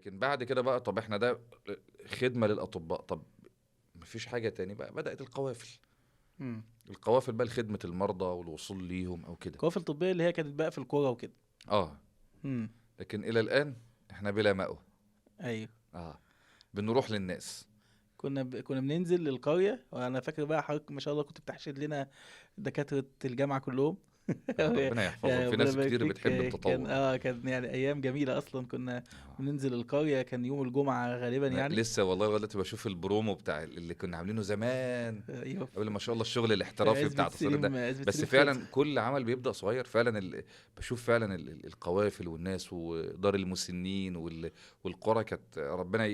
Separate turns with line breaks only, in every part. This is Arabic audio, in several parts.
لكن بعد كده بقى طب احنا ده خدمه للاطباء، طب مفيش حاجه تاني بقى، بدات القوافل.
مم.
القوافل بقى لخدمه المرضى والوصول ليهم او كده.
القوافل الطبيه اللي هي كانت بقى في القرى وكده.
اه.
امم.
لكن الى الان احنا بلا مأوى.
ايوه.
اه. بنروح للناس.
كنا بننزل للقريه، وانا فاكر بقى حضرتك ما شاء الله كنت بتحشد لنا دكاتره الجامعه كلهم.
ربنا يحفظهم،
يا
في
ربنا
ناس
يبارك
كتير
فيك.
بتحب
كان
التطوع.
كان يعني ايام جميله اصلا. كنا
آه.
بننزل القريه، كان يوم الجمعه غالبا
انا
يعني.
لسه والله لغايه دلوقتي بشوف البرومو بتاع اللي كنا عاملينه زمان،
ايوه.
قبل ما شاء الله الشغل
في
الاحترافي
عزبه
بتاع التصوير ده.
سليم، عزبه
بس
سليم خالص.
فعلا كل عمل بيبدأ صغير فعلا بشوف فعلا القوافل والناس ودار المسنين والقرى كانت ربنا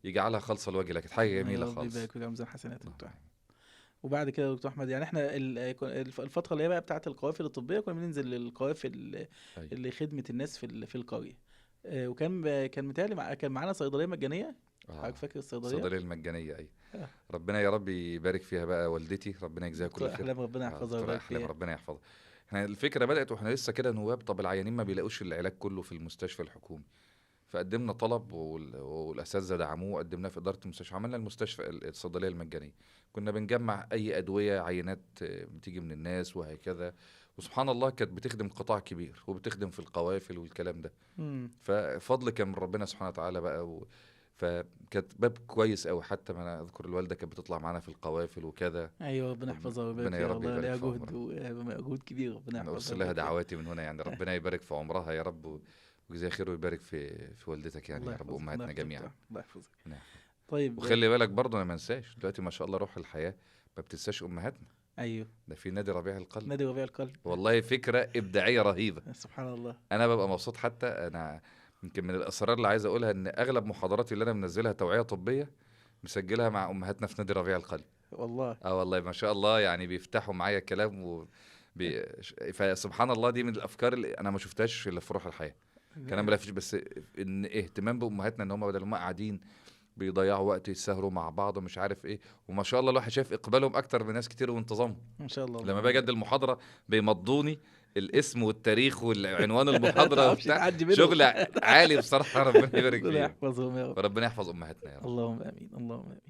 يجعلها خالصة لوجه الله، كانت حاجة
ربنا
جميلة
يا رب
خالص.
يبارك في رمزان حسنات
اللهم
بتاع.
آمين.
وبعد كده يا دكتور احمد، يعني احنا الفتره اللي هي بقى بتاعه القوافل الطبيه كنا بننزل للقوافل
ايوه.
اللي خدمه الناس في القريه. كان متهيألي كان معانا صيدليه مجانيه. حضرتك
اه.
فاكر الصيدليه؟
الصيدلية المجانية، ايوه.
آه.
ربنا يا رب يبارك فيها بقى والدتي، ربنا يجزاها كل
دكتور
خير.
احلام ربنا
اه
يحفظها
دكتورة
ويبارك
احلام
فيها.
ربنا يحفظها. احنا الفكرة بدأت واحنا لسه كده نواب، طب العيانين ما بيلاقوش العلاج كله في المستشفى الحكومي، فقدمنا طلب والاساتذه دعموه، قدمناه في اداره المستشفى، عملنا المستشفى الصيدليه المجانيه. كنا بنجمع اي ادويه، عينات بتيجي من الناس وهكذا. وسبحان الله كانت بتخدم قطاع كبير وبتخدم في القوافل والكلام ده.
امم.
ففضل كان من ربنا سبحانه وتعالى بقى فكانت باب كويس قوي، حتى ما انا اذكر الوالده كانت بتطلع معانا في القوافل وكذا.
ايوه ربنا يحفظها ويبارك
ربنا يا
فيها،
رب
والله
يبارك
ليها
في
جهد
عمرها.
ومجهود كبير، ربنا
انا
يحفظها
ارسل لها
ويبارك فيها.
دعواتي من هنا، يعني ربنا يبارك في عمرها يا رب، ويجزيها خير ويبارك في والدتك يعني
الله
يا رب،
يحفظك، الله
امهاتنا
يحفظك
جميعا.
الله يحفظك.
نعم.
طيب.
وخلي بالك برضه انا ما انساش دلوقتي ما شاء الله روح الحياه، ما بتنساش امهاتنا.
ايوه.
ده في نادي ربيع القلب،
نادي ربيع القلب.
والله فكره ابداعيه رهيبه.
سبحان الله.
انا ببقى مبسوط، حتى انا يمكن من الاسرار اللي عايز اقولها ان اغلب محاضراتي اللي انا منزلها توعيه طبيه مسجلها مع امهاتنا في نادي ربيع القلب.
والله.
اه والله ما شاء الله، يعني بيفتحوا معايا كلام فسبحان الله دي من الافكار اللي انا ما شفتهاش الا في روح الحياه. كلام لا فيش، بس ان اهتمام بامهاتنا ان هم بدل ما قاعدين بيضيعوا وقت يسهروا مع بعض ومش عارف ايه، وما شاء الله الواحد شايف اقبالهم اكتر من ناس كتير وانتظامهم.
ما شاء الله،
لما
اللهم
باجي
بارك.
ادي المحاضره بيمضوني الاسم والتاريخ والعنوان المحاضره
تعرفش
وبتاع،
تعدي منهم.
شغل عالي بصراحه، ربنا يبارك
ربنا
فيه.
يحفظهم يا رب.
وربنا يحفظ امهاتنا يا رب.
اللهم امين، اللهم امين.